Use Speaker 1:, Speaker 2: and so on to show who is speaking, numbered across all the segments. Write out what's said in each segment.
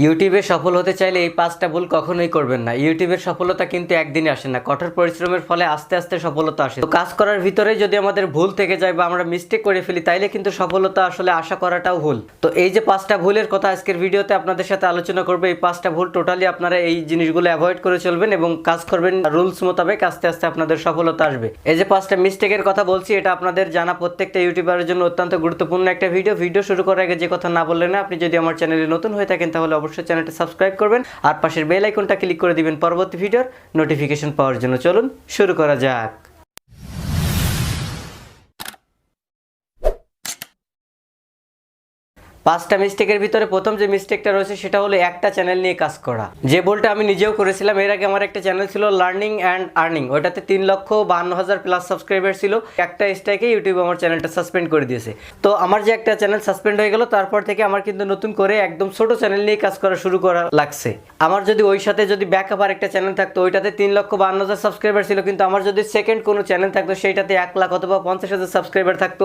Speaker 1: ইউটিউবে সফল হতে চাইলে এই 5টা ভুল কখনোই করবেন না। ইউটিউবের সফলতা কিন্তু একদিনে আসে না, কঠোর পরিশ্রমের ফলে আস্তে আস্তে সফলতা আসে। তো কাজ করার ভিতরে যদি আমাদের ভুল থেকে যায় বা আমরা মিস্টেক করে ফেলি, তাইলে কিন্তু সফলতা আসলে আশা করাটাও ভুল। তো এই যে 5টা ভুলের কথা আজকের ভিডিওতে আপনাদের সাথে আলোচনা করবো, এই 5টা ভুল টোটালি আপনারা এই জিনিসগুলো অ্যাভয়েড করে চলবেন এবং কাজ করবেন রুলস মোতাবেক, আস্তে আস্তে আপনাদের সফলতা আসবে। এই যে 5টা মিস্টেকের কথা বলছি, এটা আপনাদের জানা প্রত্যেকটা ইউটিউবারের জন্য অত্যন্ত গুরুত্বপূর্ণ একটা ভিডিও শুরু করার আগে যে কথা না বললেন না, আপনি যদি আমার চ্যানেলে নতুন হয়ে থাকেন তাহলে অবশ্যই চ্যানেলটা সাবস্ক্রাইব করবেন আর পাশের বেল আইকনটা ক্লিক করে দিবেন পরবর্তী ভিডিওর নোটিফিকেশন পাওয়ার জন্য। চলুন শুরু করা যাক। 5টা মিস্টেকের ভিতরে প্রথম যে মিস্টেকটা রয়েছে সেটা হলো একটা চ্যানেল নিয়ে কাজ করা। যে ভুলটা আমি নিজেও করেছিলাম। এর আগে আমার একটা চ্যানেল ছিল লার্নিং অ্যান্ড আর্নিং, ওটাতে 3,52,000 প্লাস সাবস্ক্রাইবার ছিল। একটা স্ট্রাইকে ইউটিউব আমার চ্যানেলটা সাসপেন্ড করে দিয়েছে। তো আমার যে একটা চ্যানেল সাসপেন্ড হয়ে গেল, তারপর থেকে আমার কিন্তু নতুন করে একদম ছোট চ্যানেল নিয়ে কাজ করা শুরু করা লাগছে। আমার যদি ওই সাথে যদি ব্যাকআপ আর একটা চ্যানেল থাকতো, ওইটাতে 3,52,000 সাবস্ক্রাইবার ছিল, কিন্তু আমার যদি সেকেন্ড কোনো চ্যানেল থাকতো সেইটাতে 1 লাখ অথবা 50,000 সাবস্ক্রাইবার থাকতো,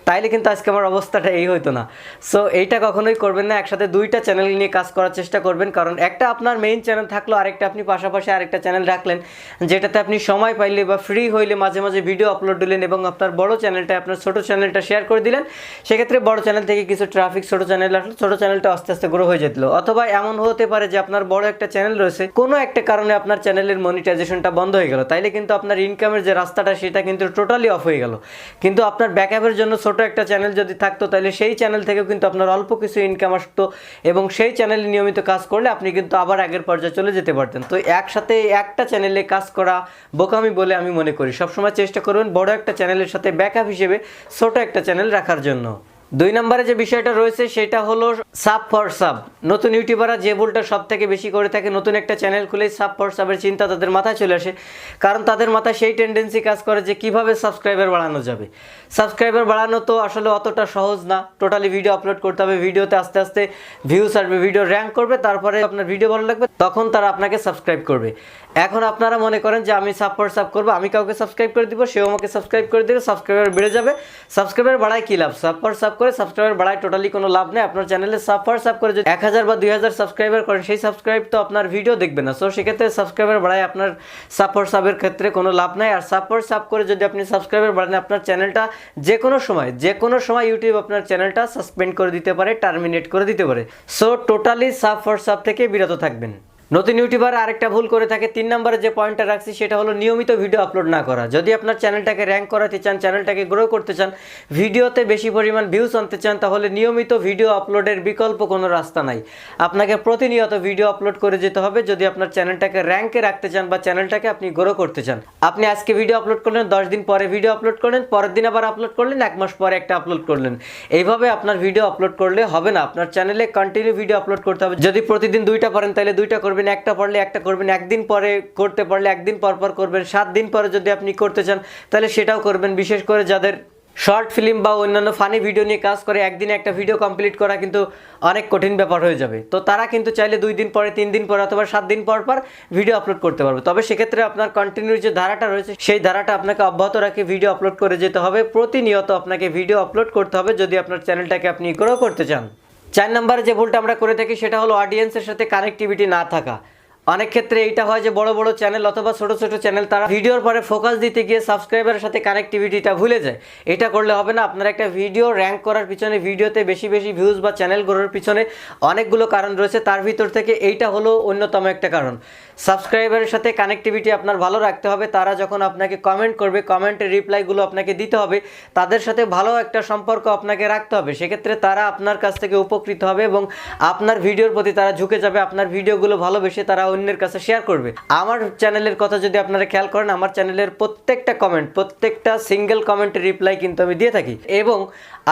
Speaker 1: তাইলে কিন্তু আজকে আমার অবস্থাটা এই হইতো না। সো এইটা কখনোই করবেন না। একসাথে 2টা চ্যানেল নিয়ে কাজ করার চেষ্টা করবেন, কারণ একটা আপনার মেইন চ্যানেল থাকলো, আরেকটা আপনি পাশাপাশি আরেকটা চ্যানেল রাখলেন, যেটাতে আপনি সময় পাইলে বা ফ্রি হইলে মাঝে মাঝে ভিডিও আপলোড দিলেন এবং আপনার বড় চ্যানেলটা আপনার ছোট চ্যানেলটা শেয়ার করে দিলেন। সেক্ষেত্রে বড় চ্যানেল থেকে কিছু ট্রাফিক ছোট চ্যানেল আসলো, ছোট চ্যানেলটা আস্তে আস্তে গ্রো হয়ে যেত। অথবা এমন হতে পারে যে আপনার বড় একটা চ্যানেল রয়েছে, কোনো একটা কারণে আপনার চ্যানেলের মনিটাইজেশনটা বন্ধ হয়ে গেল, তাইলে কিন্তু আপনার ইনকামের যে রাস্তাটা সেটা কিন্তু টোটালি অফ হয়ে গেল। কিন্তু আপনার ব্যাকআপের জন্য ছোট একটা চ্যানেল যদি থাকতো, তাহলে সেই চ্যানেল থেকেও কিন্তু আপনার অল্প কিছু ইনকাম আসতো এবং সেই চ্যানেলে নিয়মিত কাজ করলে আপনি কিন্তু আবার আগের পর্যায়ে চলে যেতে পারতেন। তো একসাথে একটা চ্যানেলে কাজ করা বোকামি বলে আমি মনে করি। সবসময় চেষ্টা করবেন বড় একটা চ্যানেলের সাথে ব্যাকআপ হিসেবে ছোট একটা চ্যানেল রাখার জন্য। 2 নম্বরে যে বিষয়টা রয়েছে সেটা হলো সাব ফর সাব। নতুন ইউটিউবাররা যে ভুলটা সব থেকে বেশি করে থাকে, নতুন একটা চ্যানেল খুলেই সাব ফর সাবের চিন্তা তাদের মাথায় চলে আসে, কারণ তাদের মাথায় সেই টেন্ডেন্সি কাজ করে যে কিভাবে সাবস্ক্রাইবার বাড়ানো যাবে। সাবস্ক্রাইবার বাড়ানো তো আসলে অতটা সহজ না। টোটালি ভিডিও আপলোড করতে হবে, ভিডিওতে আস্তে আস্তে ভিউস আসবে, ভিডিও র্যাঙ্ক করবে, তারপরে আপনার ভিডিও ভালো লাগবে, তখন তারা আপনাকে সাবস্ক্রাইব করবে। এখন আপনারা মনে করেন যে আমি সাব ফর সাব করবো, আমি কাউকে সাবস্ক্রাইব করে দিব, সেও আমাকে সাবস্ক্রাইব করে দেবে, সাবস্ক্রাইবার বেড়ে যাবে। সাবস্ক্রাইবার বাড়ায় কী লাভ? সাব ফর সাব করে সাবস্ক্রাইবার বাড়ায় টোটালি কোনো লাভ নেই। আপনার চ্যানেলে সাব ফর সাব করে যদি 1000 বা 2000 সাবস্ক্রাইবার করেন, সেই সাবস্ক্রাইব তো আপনার ভিডিও দেখবে না। সো সেক্ষেত্রে সাবস্ক্রাইবার বাড়ায় আপনার সাব ফর সাবের ক্ষেত্রে কোনো লাভ নাই। আর সাব ফর সাব করে যদি আপনি সাবস্ক্রাইবার বাড়ান, আপনার চ্যানেলটা যে কোনো সময় ইউটিউব আপনার চ্যানেলটা সাসপেন্ড করে দিতে পারে, টার্মিনেট করে দিতে পারে। So totally sub for sub থেকে বিরত থাকবেন। নতুন ইউটিউবার আরেকটা ভুল করে থাকে। 3 নম্বরে যে পয়েন্টটা রাখছি সেটা হলো নিয়মিত ভিডিও আপলোড না করা। যদি আপনার চ্যানেলটাকে র্যাঙ্ক করাতে চান, চ্যানেলটাকে গ্রো করতে চান, ভিডিওতে বেশি পরিমাণ ভিউজ আনতে চান, তাহলে নিয়মিত ভিডিও আপলোডের বিকল্প কোনো রাস্তা নাই। আপনাকে প্রতিনিয়ত ভিডিও আপলোড করে যেতে হবে যদি আপনার চ্যানেলটাকে র্যাঙ্কে রাখতে চান বা চ্যানেলটাকে আপনি গ্রো করতে চান। আপনি আজকে ভিডিও আপলোড করলেন, 10 দিন পরে ভিডিও আপলোড করলেন, পরের দিন আবার আপলোড করলেন, 1 মাস পরে একটা আপলোড করলেন। এইভাবে আপনার ভিডিও আপলোড করলে হবে না। আপনার চ্যানেলে কন্টিনিউ ভিডিও আপলোড করতে হবে। যদি প্রতিদিন 2টা পারেন তাহলে 2টা করবেন, একটা পারলে একটা করবেন, একদিন পরে করতে পারলে একদিন পর পর করবেন, 7 দিন পরে যদি আপনি করতে চান তাহলে সেটাও করবেন। বিশেষ করে যাদের শর্ট ফিল্ম বা অন্যান্য ফানি ভিডিও নিয়ে কাজ করে, একদিনে একটা ভিডিও কমপ্লিট করা কিন্তু অনেক কঠিন ব্যাপার হয়ে যাবে। তো তারা কিন্তু চাইলে 2 দিন পরে, 3 দিন পরে অথবা 7 দিন পর পর ভিডিও আপলোড করতে পারবে। তবে সেক্ষেত্রে আপনার কন্টিনিউ যে ধারাটা রয়েছে সেই ধারাটা আপনাকে অব্যাহত রাখে ভিডিও আপলোড করে যেতে হবে। প্রতিনিয়ত আপনাকে ভিডিও আপলোড করতে হবে যদি আপনার চ্যানেলটাকে আপনি গ্রো করতে চান। 4 নম্বরে যে ভুলটা আমরা করে থাকি সেটা হলো অডিয়েন্সের সাথে কানেক্টিভিটি না থাকা। অনেক ক্ষেত্রে এইটা হয় যে বড় বড় চ্যানেল অথবা ছোট ছোট চ্যানেল তারা ভিডিওর পরে ফোকাস দিতে গিয়ে সাবস্ক্রাইবারের সাথে কানেক্টিভিটিটা ভুলে যায়। এটা করলে হবে না। আপনার একটা ভিডিও র্যাঙ্ক করার পিছনে, ভিডিওতে বেশি বেশি ভিউজ বা চ্যানেল গ্রোর পিছনে অনেকগুলো কারণ রয়েছে, তার ভিতর থেকে এইটা হলো অন্যতম একটা কারণ। সাবস্ক্রাইবারের সাথে কানেক্টিভিটি আপনার ভালো রাখতে হবে। তারা যখন আপনাকে কমেন্ট করবে, কমেন্টের রিপ্লাইগুলো আপনাকে দিতে হবে, তাদের সাথে ভালো একটা সম্পর্ক আপনাকে রাখতে হবে। সেক্ষেত্রে তারা আপনার কাছ থেকে উপকৃত হবে এবং আপনার ভিডিওর প্রতি তারা ঝুঁকে যাবে। আপনার ভিডিওগুলো ভালোবেসে তারা অন্যের কাছে শেয়ার করবে। আমার চ্যানেলের কথা যদি আপনারা খেয়াল করেন, আমার চ্যানেলের প্রত্যেকটা কমেন্ট, প্রত্যেকটা সিঙ্গেল কমেন্টের রিপ্লাই কিন্তু আমি দিয়ে থাকি এবং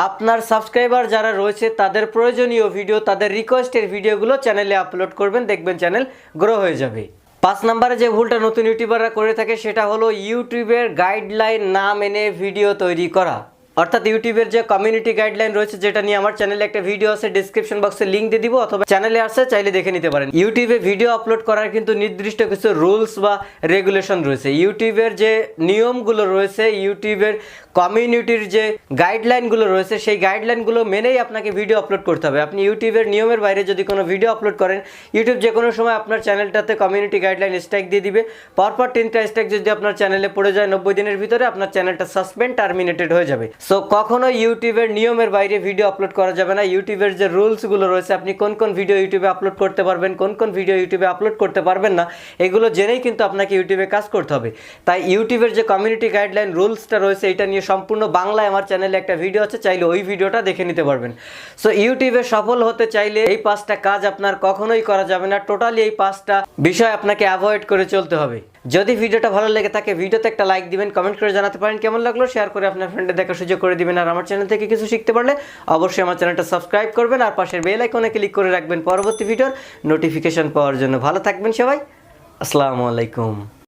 Speaker 1: আপনার সাবস্ক্রাইবার যারা রয়েছে তাদের প্রয়োজনীয় ভিডিও, তাদের রিকোয়েস্টের ভিডিওগুলো চ্যানেলে আপলোড করবেন, দেখবেন চ্যানেল গ্রো হয়ে যাবে। 5 নম্বরে যে ভুলটা নতুন ইউটিউবাররা করে থাকে সেটা হলো ইউটিউবের গাইডলাইন না মেনে ভিডিও তৈরি করা। অর্থাৎ ইউটিউবের যে কমিউনিটি গাইডলাইন রয়েছে, যেটা নিয়ে আমার চ্যানেলে একটা ভিডিও আছে, ডেসক্রিপশন বক্সে লিঙ্ক দিয়ে দিব, অথবা চ্যানেলে আসছে চাইলে দেখে নিতে পারেন। ইউটিউবে ভিডিও আপলোড করার কিন্তু নির্দিষ্ট কিছু রুলস বা রেগুলেশন রয়েছে। ইউটিউবের যে নিয়মগুলো রয়েছে, ইউটিউবের কমিউনিটির যে গাইডলাইনগুলো রয়েছে, সেই গাইডলাইনগুলো মেনেই আপনাকে ভিডিও আপলোড করতে হবে। আপনি ইউটিউবের নিয়মের বাইরে যদি কোনো ভিডিও আপলোড করেন, ইউটিউব যে কোনো সময় আপনার চ্যানেলটাতে কমিউনিটি গাইডলাইন স্ট্রাইক দিয়ে দিবে। পরপর 3টা স্ট্রাইক যদি আপনার চ্যানেলে পড়ে যায় 90 দিনের ভিতরে, আপনার চ্যানেলটা সাসপেন্ড টার্মিনেটেড হয়ে যাবে। সো কখনো ইউটিউবের নিয়মের বাইরে ভিডিও আপলোড করা যাবে না। ইউটিউবের যে রুলসগুলো রয়েছে, আপনি কোন কোন ভিডিও ইউটিউবে আপলোড করতে পারবেন, কোন কোন ভিডিও ইউটিউবে আপলোড করতে পারবেন না, এগুলো জেনেই কিন্তু আপনাকে ইউটিউবে কাজ করতে হবে। তাই ইউটিউবের যে কমিউনিটি গাইডলাইন রুলসটা রয়েছে, এটা নিয়ে সম্পূর্ণ বাংলায় আমার চ্যানেলে একটা ভিডিও আছে, চাইলে ওই ভিডিওটা দেখে নিতে পারবেন। সো ইউটিউবে সফল হতে চাইলে এই 5টা কাজ আপনার কখনোই করা যাবে না। টোটালি এই 5টা বিষয় আপনাকে অ্যাভয়েড করে চলতে হবে। যদি ভিডিওটা ভালো লেগে থাকে, ভিডিওতে একটা লাইক দিবেন, কমেন্ট করে জানাতে পারেন কেমন লাগলো, শেয়ার করে আপনার ফ্রেন্ডে দেখার সুযোগ করে দিবেন। আর আমার চ্যানেল থেকে কিছু শিখতে পারলে অবশ্যই আমার চ্যানেলটা সাবস্ক্রাইব করবেন, আর পাশের বেল আইকনে ক্লিক করে রাখবেন পরবর্তী ভিডিওর নোটিফিকেশন পাওয়ার জন্য। ভালো থাকবেন সবাই, আসসালামু আলাইকুম।